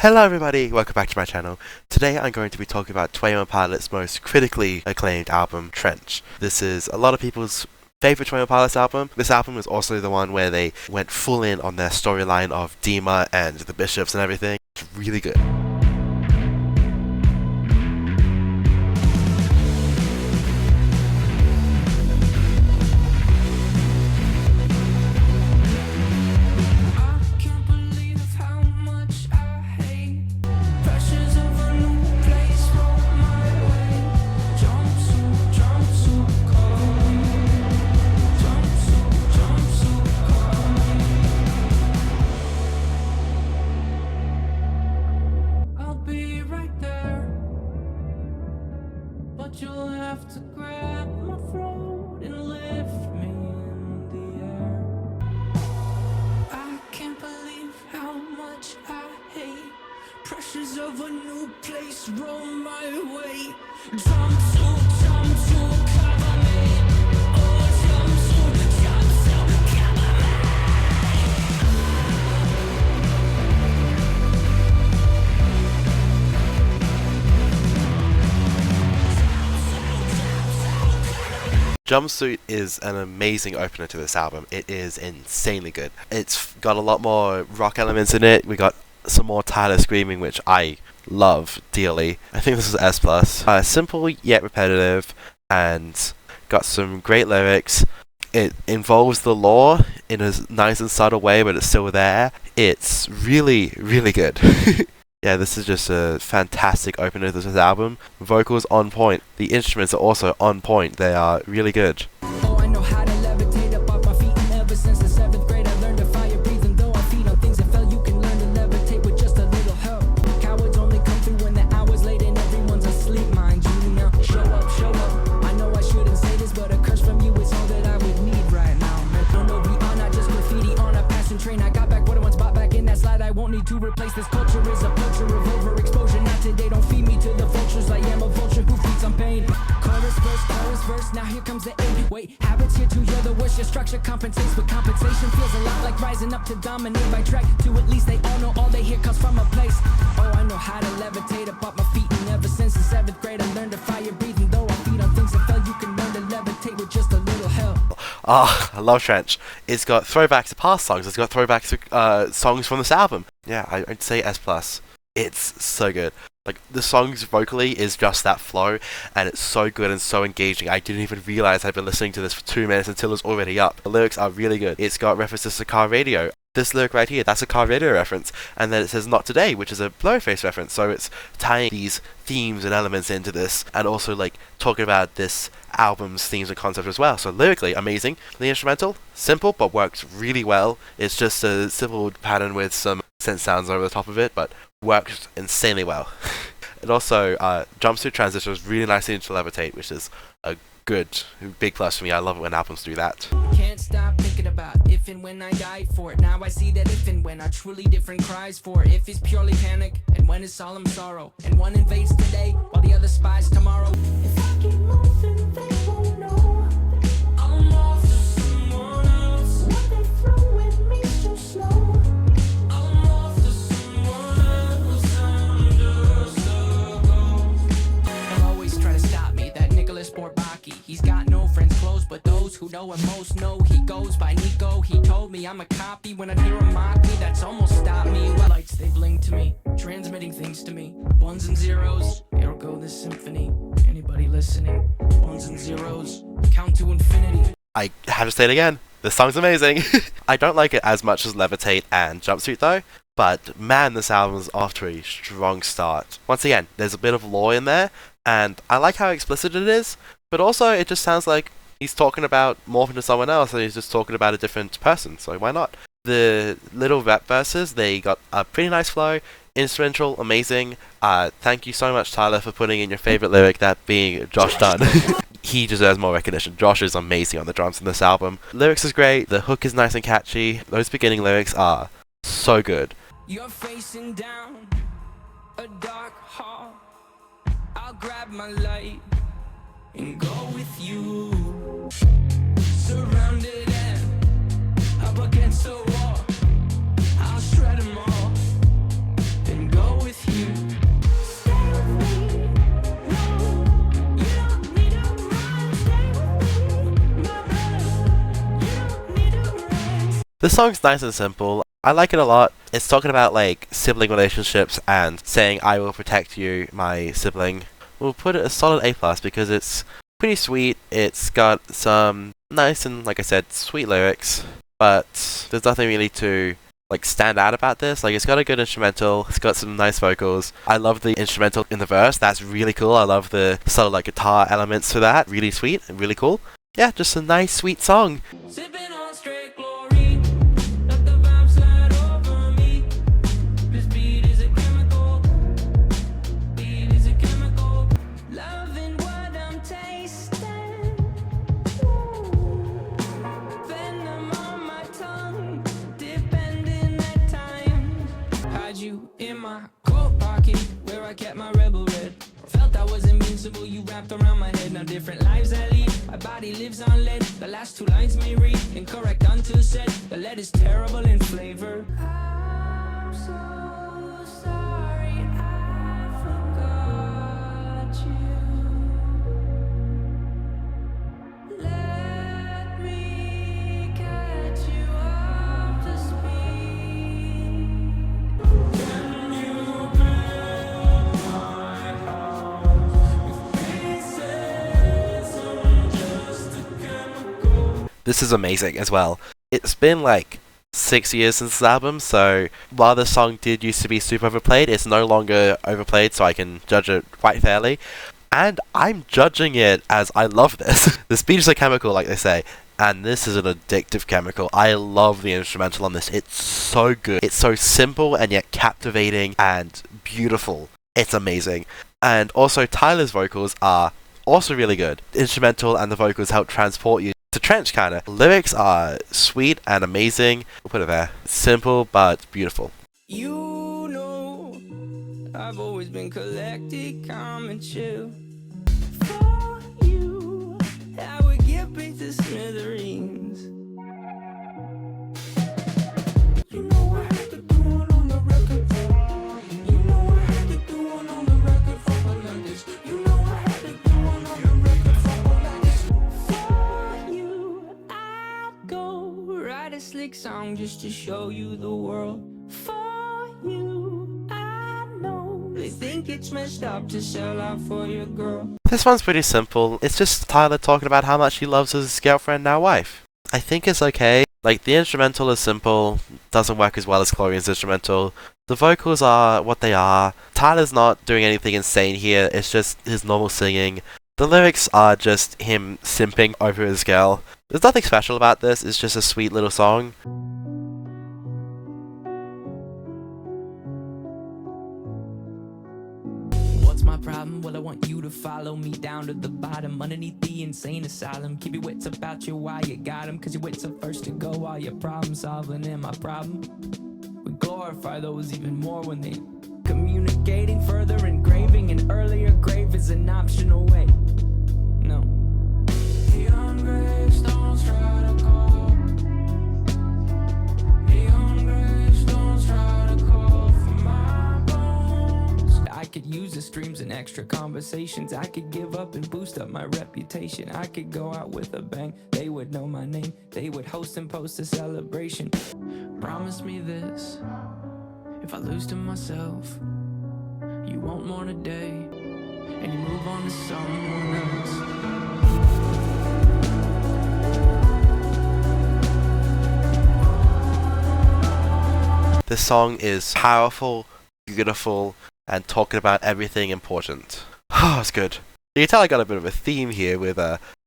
Hello everybody, welcome back to my channel. Today I'm going to be talking about 21 Pilots' most critically acclaimed album, Trench. This is a lot of people's favourite 21 Pilots album. This album is also the one where they went full in on their storyline of Dima and the Bishops and everything. It's really good. You'll have to grab my throat and lift me in the air. I can't believe how much I hate pressures of a new place roll my way. Jumpsuit, cover me. Oh, jumpsuit, cover Jumpsuit is an amazing opener to this album. It is insanely good. It's got a lot more rock elements in it. We got some more Tyler screaming, which I love dearly. I think this is S+. Simple yet repetitive, and got some great lyrics. It involves the lore in a nice and subtle way, but it's still there. It's really, really good. Yeah, this is just a fantastic opener to this album. Vocals on point. The instruments are also on point. They are really good. Oh, I know how to levitate up off my feet, and ever since the 7th grade I learned to fire breathe. And though I feed on things that fell, you can learn to levitate with just a little help. Cowards only come through when the hour's late and everyone's asleep, mind you. Now show up. I know I shouldn't say this, but a curse from you is all that I would need right now. No, we are not just graffiti on a passing train. I got back what I once bought back in that slide. I won't need to replace this culture. Is a culture of overexposure. Not today, don't feed me to the vultures. I am a vulture who feeds on pain. Chorus verse, now here comes the end. Wait, habits here to hear the worst. Your structure compensates, but compensation feels a lot like rising up to dominate by track. To at least they all know all they hear comes from a place. Oh, I know how to levitate up off my feet, and ever since the 7th grade I learned to fire breathing. Though I feed on things that fell, you can learn to levitate with just a little help. I love Trench. It's got throwbacks to past songs. It's got throwbacks to songs from this album. Yeah, I'd say S+. It's so good. Like, the songs vocally is just that flow, and it's so good and so engaging. I didn't even realize I'd been listening to this for 2 minutes until it was already up. The lyrics are really good. It's got references to car radio. This lyric right here, that's a car radio reference. And then it says Not Today, which is a Blurryface reference. So it's tying these themes and elements into this, and also like talking about this album's themes and concept as well. So lyrically, amazing. The instrumental, simple, but works really well. It's just a simple pattern with some synth sounds over the top of it, but works insanely well. And also, Jumpsuit transitions really nicely into Levitate, which is a good, big plus for me. I love it when albums do that. Can't stop thinking about if and when I died for it. Now I see that if and when are truly different cries for it. If is purely panic, and when is solemn sorrow. And one invades today, while the other spies tomorrow. If I keep moving, they won't know I'm off to someone else. What they throw with me so slow. I'm off to someone else. I'm just a ghost. They'll always try to stop me, that Nicholas Borbaki. He's got no friends close, but those who know him most know he goes by Nico. He told me I'm a copy. When I hear him mock me, that's almost stopped me. Well, lights, they blink to me, transmitting things to me. Ones and zeros, here go this symphony. Anybody listening? Ones and zeros, count to infinity. I have to say it again. This song's amazing. I don't like it as much as Levitate and Jumpsuit though, but man, this album's off to a strong start. Once again, there's a bit of lore in there, and I like how explicit it is, but also it just sounds like he's talking about Morph into someone else, and he's just talking about a different person, so why not? The little rap verses, they got a pretty nice flow. Instrumental, amazing. Thank you so much, Tyler, for putting in your favorite lyric, that being Josh Dunn. He deserves more recognition. Josh is amazing on the drums in this album. Lyrics is great, the hook is nice and catchy. Those beginning lyrics are so good. You're facing down a dark hall. I'll grab my light and go with you. Surrounded and up against a wall, I'll shred them all and go The song's nice and simple. I like it a lot. It's talking about like sibling relationships and saying I will protect you, my sibling. We'll put it a solid A+ because it's pretty sweet. It's got some nice and, like I said, sweet lyrics, but there's nothing really to like stand out about this. Like, it's got a good instrumental, it's got some nice vocals. I love the instrumental in the verse, that's really cool. I love the subtle like guitar elements to that, really sweet and really cool. Yeah, just a nice sweet song. Sipping on straight chlorine, let the vibe slide over me. This beat is a chemical, beat is a chemical. Loving what I'm tasting, venom on my tongue, depending at times. Hide you in my coat pocket, where I kept my rebel red. Felt I was invincible, you wrapped around my head. Now different lives I lead, my body lives on lead. The last two lines may read incorrect until said. The lead is terrible in flavor. I'm so sorry I forgot you. Let me catch you up to speed. Can you build my house with pieces of just a chemical? This is amazing as well. It's been like 6 years since this album, so while the song did used to be super overplayed, it's no longer overplayed, so I can judge it quite fairly. And I'm judging it as I love this. The speed is a chemical, like they say, and this is an addictive chemical. I love the instrumental on this. It's so good. It's so simple and yet captivating and beautiful. It's amazing. And also Tyler's vocals are also really good. The instrumental and the vocals help transport you to Trench kinda. Lyrics are sweet and amazing. We'll put it there. Simple but beautiful. You know, I've always been collected, calm and chill. For you, I would get back to Smithereens. You know I had to do one on the record. You know I had to do one on the record for Atlantis. You know I had to do one on the record for Atlantis. For you, I'd go write a slick song just to show you the world. For you, I know they think it's messed up to sell out for your girl. This one's pretty simple. It's just Tyler talking about how much he loves his girlfriend, now wife. I think it's okay. Like, the instrumental is simple, doesn't work as well as Chlorine's instrumental. The vocals are what they are. Tyler's not doing anything insane here, it's just his normal singing. The lyrics are just him simping over his girl. There's nothing special about this, it's just a sweet little song. What's my problem? Well, I want you to follow me down to the bottom, underneath the insane asylum. Keep your wits about you while you got them, cause your wits are first to go while you're problem solving. And my problem, we glorify those even more when they communicating further, engraving an earlier grave is an optional way. No. Neon gravestones try to call. Neon gravestones try to call for my bones. I could use the streams and extra conversations. I could give up and boost up my reputation. I could go out with a bang. They would know my name. They would host and post a celebration. Promise me this. If I lose to myself, you won't mourn a day, and you move on to someone else. This song is powerful, beautiful, and talking about everything important. Oh, it's good. You can tell I got a bit of a theme here with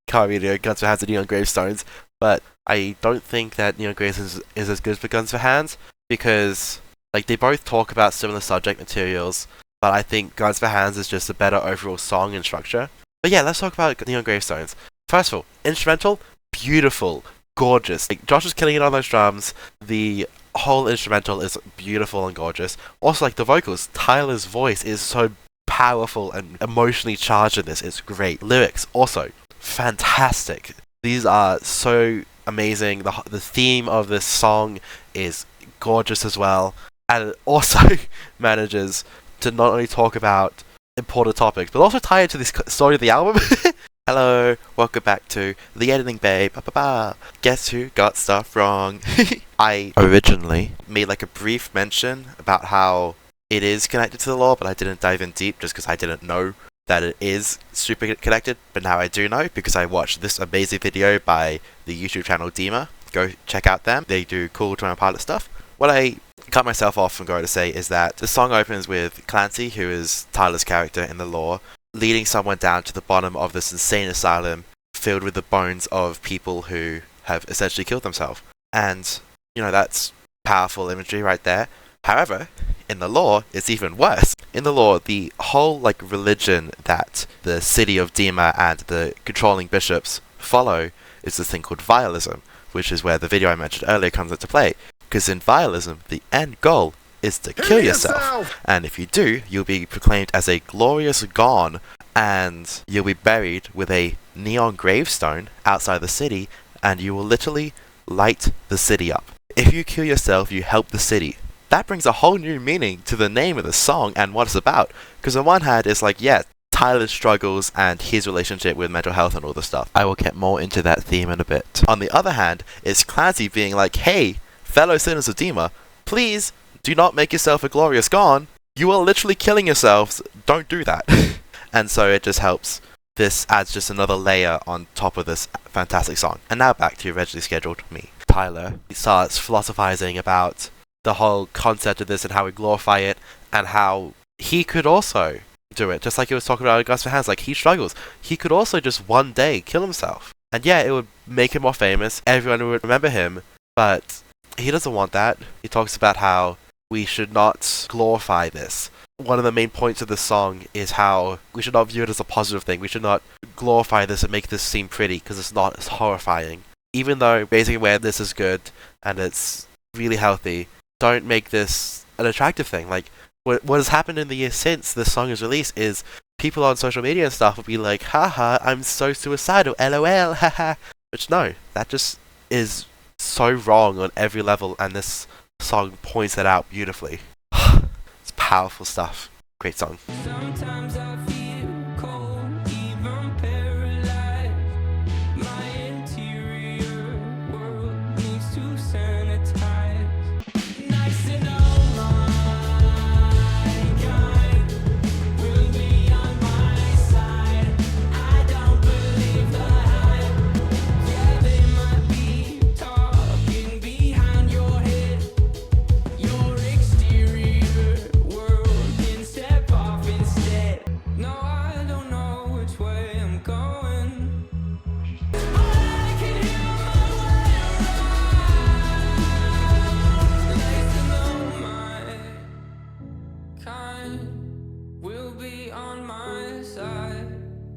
Car Radio, Guns for Hands and Neon Gravestones, but I don't think that Neon Gravestones is as good for Guns for Hands, because like they both talk about similar subject materials, but I think Guns for Hands is just a better overall song and structure. But yeah, let's talk about Neon Gravestones. First of all, instrumental, beautiful, gorgeous. Like, Josh is killing it on those drums. The whole instrumental is beautiful and gorgeous. Also, like the vocals, Tyler's voice is so powerful and emotionally charged in this. It's great. Lyrics, also fantastic. These are so amazing. The theme of this song is gorgeous as well. And it also manages to not only talk about important topics, but also tie it to this story of the album. Hello, welcome back to the editing bay. Guess who got stuff wrong? I originally made like a brief mention about how it is connected to the lore, but I didn't dive in deep just because I didn't know that it is super connected. But now I do know because I watched this amazing video by the YouTube channel Dima. Go check out them. They do cool Drama Pilot stuff. What I cut myself off from going to say is that the song opens with Clancy, who is Tyler's character in the lore, leading someone down to the bottom of this insane asylum filled with the bones of people who have essentially killed themselves. And, you know, that's powerful imagery right there. However, in the lore, it's even worse. In the lore, the whole, religion that the city of Dima and the controlling bishops follow is this thing called vialism, which is where the video I mentioned earlier comes into play. Because in vialism, the end goal is to kill yourself. And if you do, you'll be proclaimed as a glorious gone, and you'll be buried with a neon gravestone outside the city, and you will literally light the city up. If you kill yourself, you help the city. That brings a whole new meaning to the name of the song and what it's about. Because on one hand, it's Tyler's struggles and his relationship with mental health and all this stuff. I will get more into that theme in a bit. On the other hand, it's Clancy being like, hey, fellow sinners of Dima, please do not make yourself a glorious gone. You are literally killing yourselves. Don't do that. And so it just helps. This adds just another layer on top of this fantastic song. And now back to your originally scheduled me. Tyler starts philosophizing about the whole concept of this and how we glorify it and how he could also do it. Just like he was talking about Gus for Hands, he struggles. He could also just one day kill himself. And yeah, it would make him more famous. Everyone would remember him. But he doesn't want that. He talks about how we should not glorify this. One of the main points of this song is how we should not view it as a positive thing. We should not glorify this and make this seem pretty, because it's not. It's horrifying. Even though basically where this is good and it's really healthy, don't make this an attractive thing. What has happened in the years since this song is released is people on social media and stuff will be like, haha, I'm so suicidal, lol, haha. Which no, that just is so wrong on every level, and this song points that out beautifully. It's powerful stuff. Great song. Sometimes I feel cold, even paralyzed. My interior world needs to sanitize. Nice to know my kind will be on my side. I don't believe the hype. Yeah, they might be talking behind your head. Your exterior world can step off instead. No, I don't know which way I'm going. I can hear my way around. Nice to know my kind will be on my side.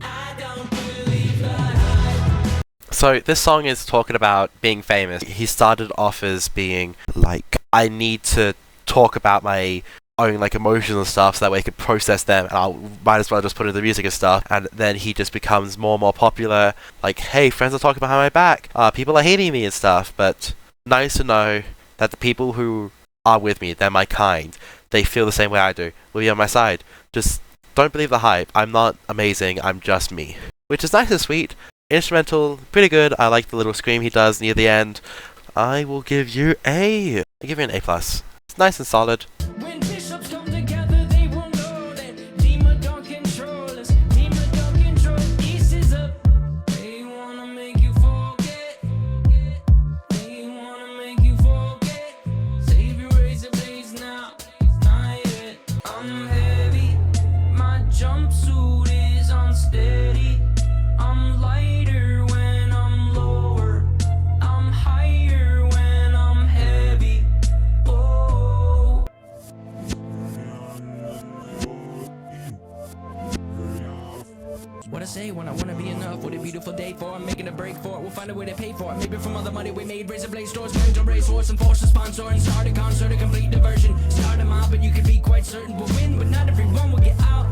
I don't believe the hype. So this song is talking about being famous. He started off as being I need to talk about my own emotions and stuff so that way I can process them, and I might as well just put in the music and stuff. And then he just becomes more and more popular. Hey, friends are talking behind my back. People are hating me and stuff. But nice to know that the people who are with me, they're my kind. They feel the same way I do. Will be on my side. Just don't believe the hype. I'm not amazing. I'm just me. Which is nice and sweet. Instrumental, pretty good. I like the little scream he does near the end. I will give you I'll give you an A+. It's nice and solid. When bishops come together, they will know that Dima don't control us. Dima don't control. East is up. They wanna make you forget. They wanna make you forget. Save your razor blades now. Not yet. I'm heavy. My jumpsuit is unsteady. I'm lighter when I'm lower. I'm higher when I'm heavy. Oh. What I say when I wanna be enough? What a beautiful day for. I'm making a break for it. We'll find a way to pay for it. Maybe from all the money we made. Razor blade stores, mental race horse and force a sponsor and start a concert, a complete diversion. Start a mob, but you can be quite certain we'll win, but not everyone will get out.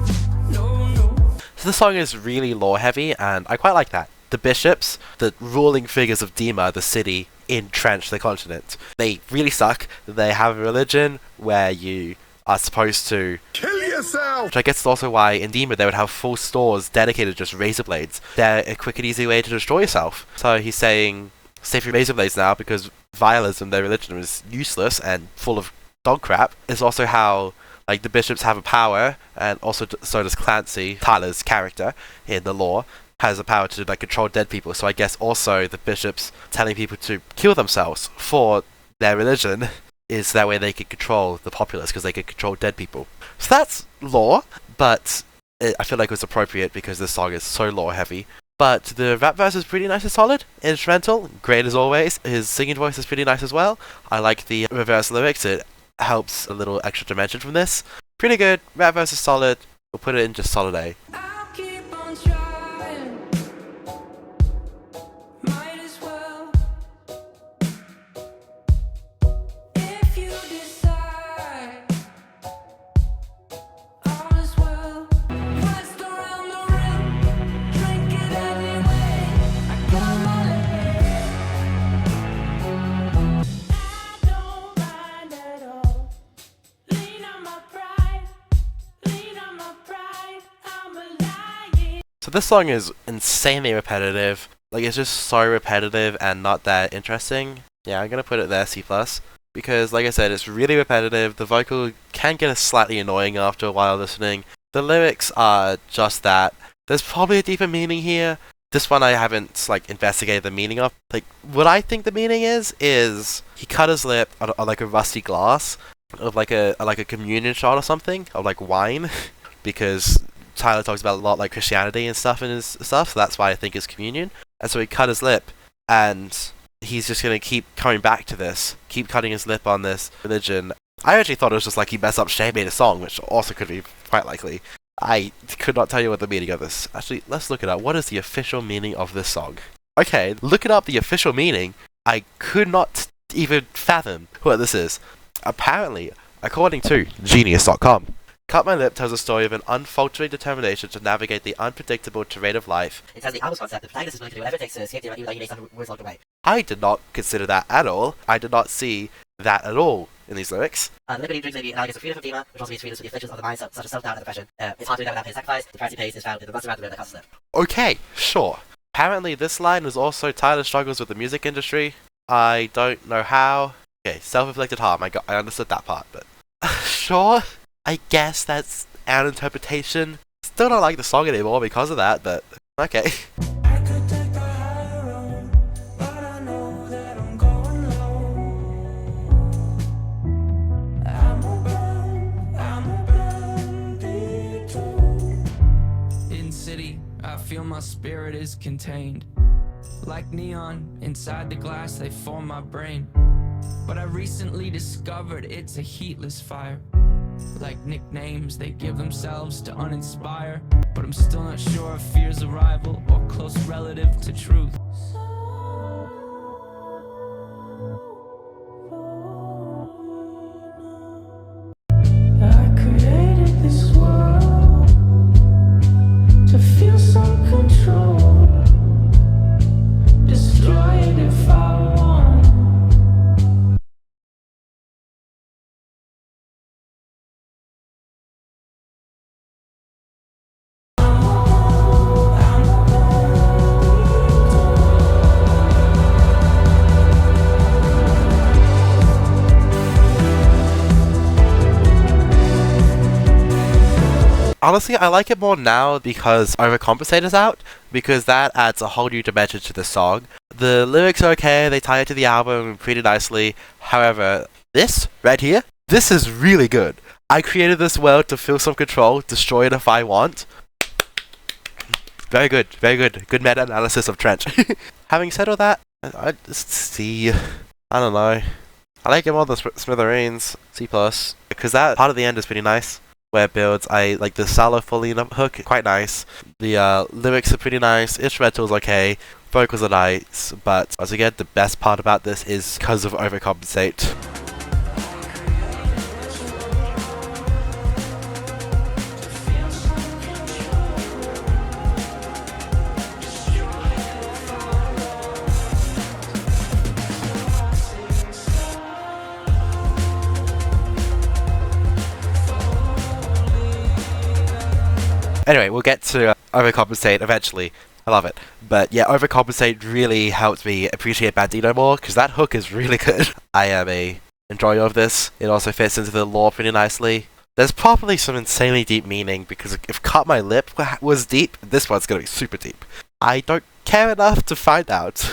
No, no. So the song is really lore heavy, and I quite like that. The bishops, the ruling figures of Dima, the city, entrench the continent. They really suck. They have a religion where you are supposed to Kill yourself! Which I guess is also why in Demon they would have full stores dedicated to just razor blades. They're a quick and easy way to destroy yourself. So he's saying, save your razor blades now because vialism, their religion, is useless and full of dog crap. It's also how like the bishops have a power, and also so does Clancy, Tyler's character in the lore, has a power to like control dead people. So I guess also the bishops telling people to kill themselves for their religion is that way they can control the populace because they can control dead people. So that's lore, but I feel like it was appropriate because this song is so lore heavy. But the rap verse is pretty nice and solid. Instrumental, great as always. His singing voice is pretty nice as well. I like the reverse lyrics. It helps a little extra dimension from this. Pretty good. Rap verse is solid. We'll put it in just solid A. I'll keep on trying. Might as well. If you decide, all is well. West around the rim, drink it anyway. I come on ahead. I don't mind at all. Lean on my pride. Lean on my pride. I'm a lion. So this song is insanely repetitive. Like, it's just so repetitive and not that interesting. Yeah, I'm gonna put it there, C+. Because, like I said, it's really repetitive. The vocal can get slightly annoying after a while listening. The lyrics are just that. There's probably a deeper meaning here. This one I haven't, like, investigated the meaning of. Like, what I think the meaning is he cut his lip on like, a rusty glass of, like a communion shot or something, of, like, wine. Because Tyler talks about a lot, like, Christianity and stuff in his stuff, so that's why I think it's communion. And so he cut his lip, and he's just gonna keep coming back to this, keep cutting his lip on this religion. I actually thought it was just like he messed up Shay made a song, which also could be quite likely. I could not tell you what the meaning of this. Actually, let's look it up. What is the official meaning of this song? Okay, looking up the official meaning, I could not even fathom what this is. Apparently, according to Genius.com, Cut My Lip tells a story of an unfaltering determination to navigate the unpredictable terrain of life. It has the album's concept. The protagonist is willing to do whatever it takes to escape the even though he may suffer words along the way. I did not consider that at all. I did not see that at all in these lyrics. Liberty drinks may be analogous to freedom from demon, which also means freedom from the afflictions of the mind, such as self-doubt and depression. It's hard to do that without paying sacrifice. The price he pays is found in the months around the rim that causes slip. Okay, sure. Apparently this line was also Tyler struggles with the music industry. I don't know how. Okay, self-inflicted harm. I understood that part, but sure. I guess that's an interpretation. Still don't like the song anymore because of that, but okay. I could take the high road, but I know that I'm going low. I'm a Bandito. In city, I feel my spirit is contained. Like neon, inside the glass they form my brain. But I recently discovered it's a heatless fire. Like nicknames they give themselves to uninspire. But I'm still not sure if fear's a rival or close relative to truth. I created this world to feel some control. Destroy it if I want. Honestly, I like it more now because Overcompensate is out, because that adds a whole new dimension to the song. The lyrics are okay, they tie it to the album pretty nicely. However, this right here, this is really good. I created this world to feel some control, destroy it if I want. Very good, very good. Good meta-analysis of Trench. Having said all that, I just see, I don't know. I like it more than Smithereens, C+, because that part of the end is pretty nice. Where it builds, I like the solo fully hook, quite nice. The lyrics are pretty nice, instrumentals okay, vocals are nice, but once again, the best part about this is because of Overcompensate. Anyway, we'll get to Overcompensate eventually. I love it. But yeah, Overcompensate really helped me appreciate Bandito more, because that hook is really good. I am a enjoyer of this. It also fits into the lore pretty nicely. There's probably some insanely deep meaning, because if Cut My Lip was deep, this one's gonna be super deep. I don't care enough to find out.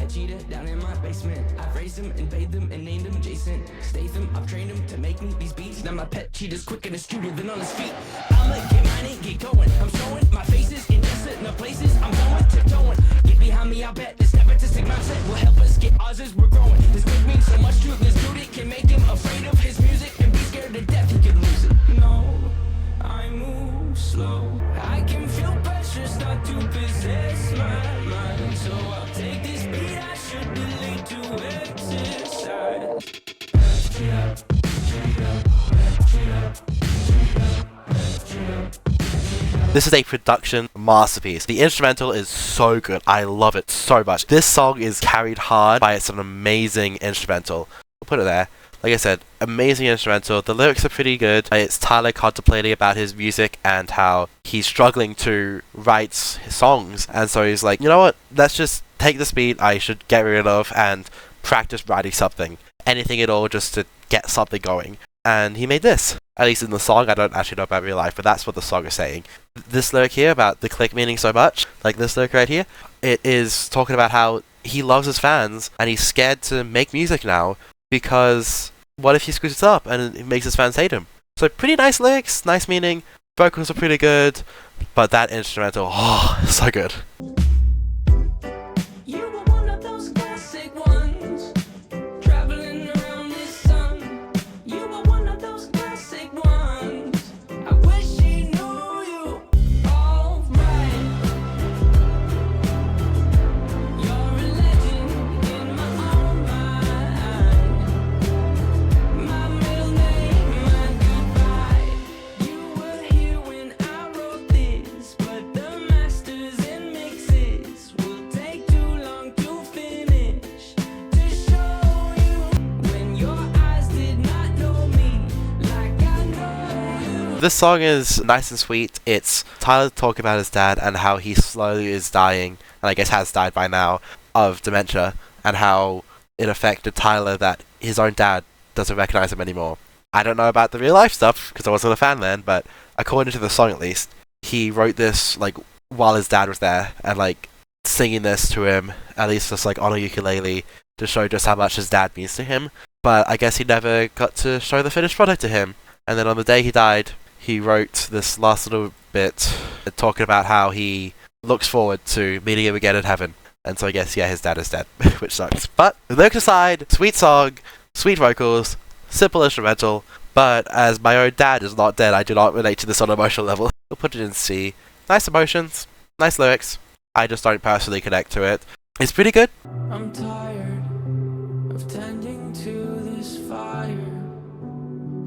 Cheetah down in my basement. I've raised them and paid them and named them Jason Statham. I've trained them to make me these beats. Now my pet cheetah's quicker and astuter than on his feet. I'ma get mine and get going. I'm showing my faces in decent places. I'm going tiptoeing. Get behind me, I bet this nepotistic mindset will help us get ours as we're growing. This could mean so much to this dude, it can make him afraid of his music and be scared to death he could lose it. No, I move slow. I can feel pressure start to possess my mind. So I'll take this beat, I should delete to exercise. This is a production masterpiece. The instrumental is so good. I love it so much. This song is carried hard by its an amazing instrumental. We'll put it there. Like I said, amazing instrumental. The lyrics are pretty good. It's Tyler contemplating about his music and how he's struggling to write his songs. And so he's like, you know what? Let's just take this beat I should get rid of and practice writing something. Anything at all just to get something going. And he made this. At least in the song. I don't actually know about real life, but that's what the song is saying. This lyric here about the click meaning so much, like this lyric right here, it is talking about how he loves his fans and he's scared to make music now because what if he screws it up and it makes his fans hate him? So pretty nice lyrics, nice meaning, vocals are pretty good, but that instrumental, oh, so good. This song is nice and sweet. It's Tyler talking about his dad and how he slowly is dying, and I guess has died by now, of dementia, and how it affected Tyler that his own dad doesn't recognize him anymore. I don't know about the real life stuff, because I wasn't a fan then, but according to the song at least, he wrote this like while his dad was there, and like singing this to him, at least just like on a ukulele, to show just how much his dad means to him. But I guess he never got to show the finished product to him. And then on the day he died, he wrote this last little bit talking about how he looks forward to meeting him again in heaven. And so I guess, yeah, his dad is dead, which sucks. But, lyrics aside, sweet song, sweet vocals, simple instrumental, but as my own dad is not dead, I do not relate to this on an emotional level. We'll put it in C. Nice emotions, nice lyrics. I just don't personally connect to it. It's pretty good. I'm tired of tending to this fire.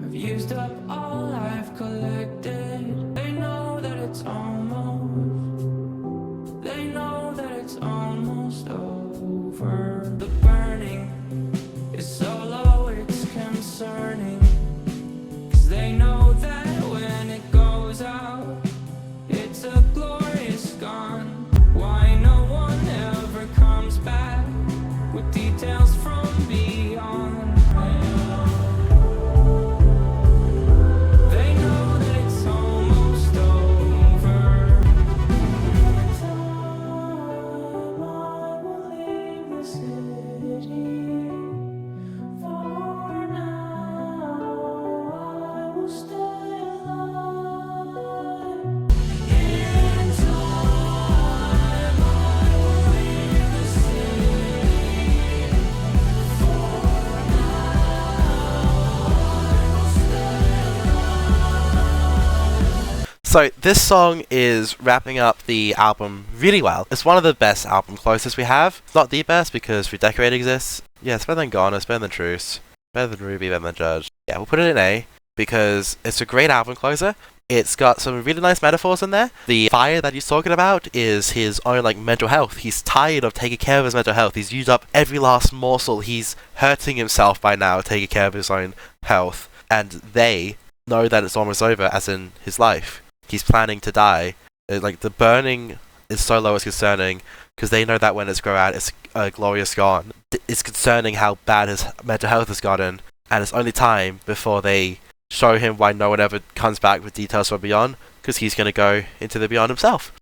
I've used up all I've collected. They know that it's almost. They know that it's almost over. The burning is so low, it's concerning. 'Cause they know that when it goes out, it's a glorious gone. Why no one ever comes back with details from beyond. They know that it's on. So this song is wrapping up the album really well. It's one of the best album closers we have. It's not the best because Redecorate exists. Yeah, it's better than Gone, it's better than Truce, better than Ruby, better than Judge. Yeah, we'll put it in A because it's a great album closer. It's got some really nice metaphors in there. The fire that he's talking about is his own like mental health. He's tired of taking care of his mental health. He's used up every last morsel. He's hurting himself by now taking care of his own health. And they know that it's almost over, as in his life. He's planning to die. Like the burning is so low it's concerning because they know that when it's go out, it's glorious gone. It's concerning how bad his mental health has gotten, and it's only time before they show him why no one ever comes back with details from beyond, because he's going to go into the beyond himself.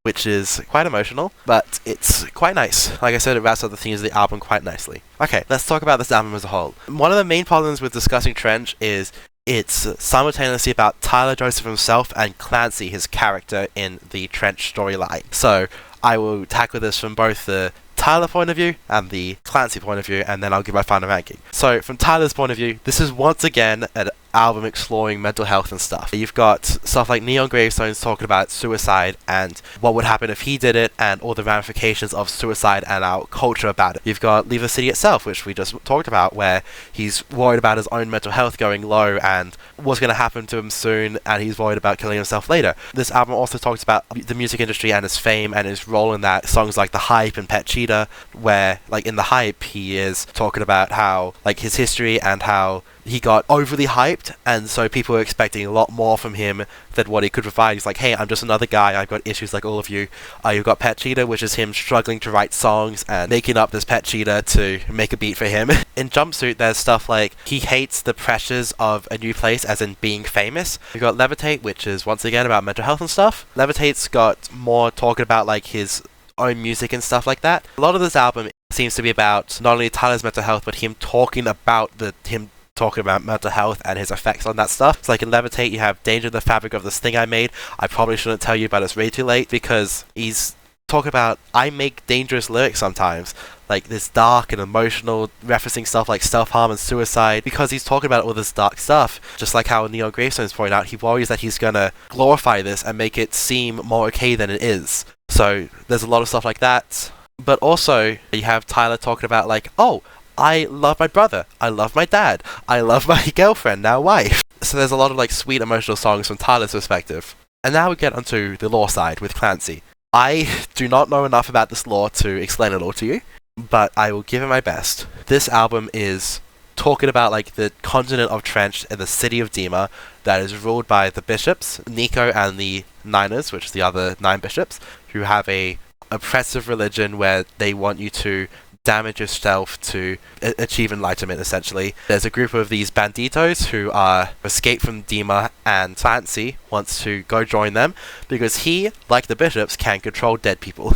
Which is quite emotional, but it's quite nice. Like I said, it wraps up the themes of the album quite nicely. Okay, let's talk about this album as a whole. One of the main problems with discussing Trench is it's simultaneously about Tyler Joseph himself and Clancy, his character in the Trench storyline. So I will tackle this from both the Tyler point of view and the Clancy point of view, and then I'll give my final ranking. So from Tyler's point of view, this is once again an album exploring mental health and stuff. You've got stuff like Neon Gravestones talking about suicide and what would happen if he did it, and all the ramifications of suicide and our culture about it. You've got Leave the City itself, which we just talked about, where he's worried about his own mental health going low and what's going to happen to him soon, and he's worried about killing himself later. This album also talks about the music industry and his fame and his role in that. Songs like The Hype and Pet Cheetah, where like in The Hype he is talking about how like his history and how he got overly hyped, and so people were expecting a lot more from him than what he could provide. He's like, hey, I'm just another guy, I've got issues like all of you. You've got Pet Cheetah, which is him struggling to write songs and making up this Pet Cheetah to make a beat for him. In Jumpsuit, there's stuff like he hates the pressures of a new place, as in being famous. You've got Levitate, which is once again about mental health and stuff. Levitate's got more talking about like his own music and stuff like that. A lot of this album seems to be about not only Tyler's mental health, but him talking about mental health and his effects on that stuff. It's like in Levitate, you have Danger in the Fabric of This Thing I Made. I probably shouldn't tell you, but it's way too late, because he's talking about, I make dangerous lyrics sometimes, like this dark and emotional, referencing stuff like self-harm and suicide, because he's talking about all this dark stuff. Just like how Neon Gravestones pointed out, he worries that he's gonna glorify this and make it seem more okay than it is. So there's a lot of stuff like that. But also, you have Tyler talking about like, oh, I love my brother, I love my dad, I love my girlfriend, now wife. So there's a lot of like sweet emotional songs from Tyler's perspective. And now we get onto the lore side with Clancy. I do not know enough about this lore to explain it all to you, but I will give it my best. This album is talking about like the continent of Trench and the city of Dima that is ruled by the bishops, Nico and the Niners, which is the other 9 bishops, who have a oppressive religion where they want you to damage yourself to achieve enlightenment, essentially. There's a group of these banditos who are escaped from Dima, and Clancy wants to go join them because he, like the bishops, can control dead people.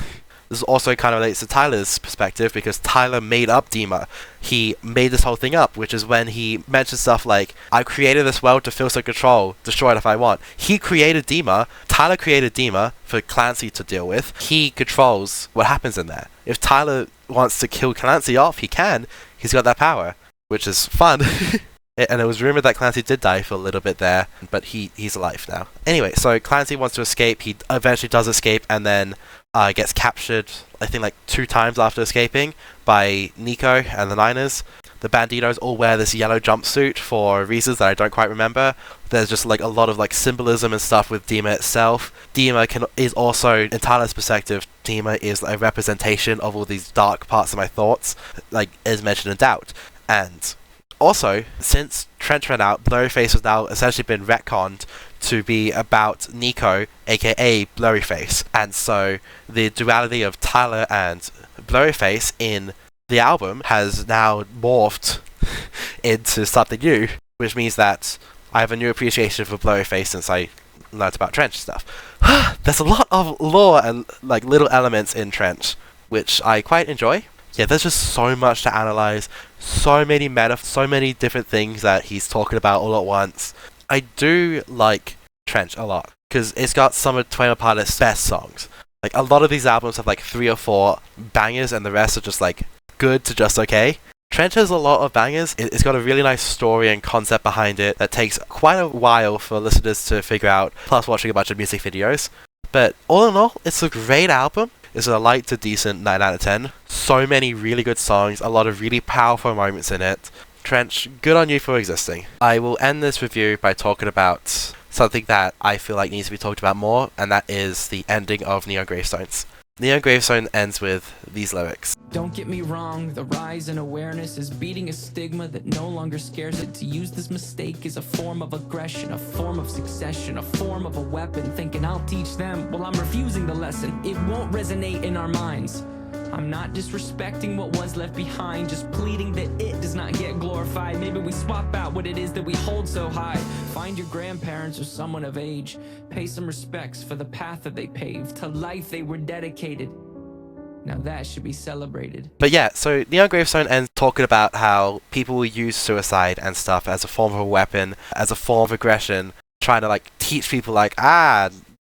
This also kind of relates to Tyler's perspective, because Tyler made up Dima. He made this whole thing up, which is when he mentions stuff like, I created this world to feel some control, destroy it if I want. He created Dima, Tyler created Dima for Clancy to deal with. He controls what happens in there. If Tyler wants to kill Clancy off, he can. He's got that power, which is fun. And it was rumored that Clancy did die for a little bit there, but he's alive now. Anyway, so Clancy wants to escape. He eventually does escape, and then gets captured, I think, like 2 times after escaping by Nico and the Niners. The Banditos all wear this yellow jumpsuit for reasons that I don't quite remember. There's just like a lot of like symbolism and stuff with Dima itself. Dima is also, in Tyler's perspective, Dima is a representation of all these dark parts of my thoughts, like as mentioned in Doubt. And also, since Trench ran out, Blurryface has now essentially been retconned to be about Nico, aka Blurryface. And so the duality of Tyler and Blurryface in the album has now morphed into something new, which means that I have a new appreciation for Blurryface since I learnt about Trench stuff. There's a lot of lore and like little elements in Trench, which I quite enjoy. Yeah, there's just so much to analyze, so many so many different things that he's talking about all at once. I do like Trench a lot, because it's got some of Twain Pilot's best songs. Like, a lot of these albums have like 3 or 4 bangers, and the rest are just like good to just okay. Trench has a lot of bangers. It's got a really nice story and concept behind it that takes quite a while for listeners to figure out, plus watching a bunch of music videos. But all in all, it's a great album. It's a light to decent 9 out of 10. So many really good songs, a lot of really powerful moments in it. Trench, good on you for existing. I will end this review by talking about something that I feel like needs to be talked about more, and that is the ending of Neon Gravestones. Neon Gravestone ends with these lyrics. Don't get me wrong, the rise in awareness is beating a stigma that no longer scares it. To use this mistake is a form of aggression, a form of succession, a form of a weapon. Thinking I'll teach them, well, I'm refusing the lesson. It won't resonate in our minds. I'm not disrespecting what was left behind, just pleading that it does not get glorified. Maybe we swap out what it is that we hold so high. Find your grandparents or someone of age. Pay some respects for the path that they paved, to life they were dedicated. Now that should be celebrated. But yeah, so Neon Gravestone ends talking about how people will use suicide and stuff as a form of a weapon, as a form of aggression, trying to like teach people like,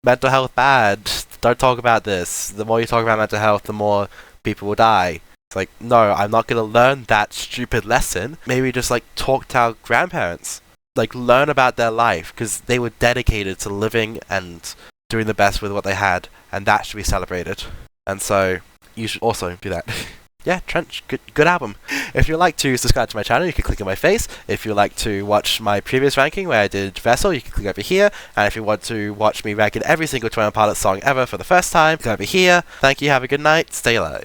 mental health bad, don't talk about this. The more you talk about mental health, the more people will die. It's like, no, I'm not going to learn that stupid lesson. Maybe just like talk to our grandparents, like learn about their life, because they were dedicated to living and doing the best with what they had, and that should be celebrated. And so you should also do that. Yeah, Trench, good album. If you'd like to subscribe to my channel, you can click on my face. If you'd like to watch my previous ranking where I did Vessel, you can click over here. And if you want to watch me ranking every single 21 Pilots song ever for the first time, click over here. Thank you, have a good night, stay low.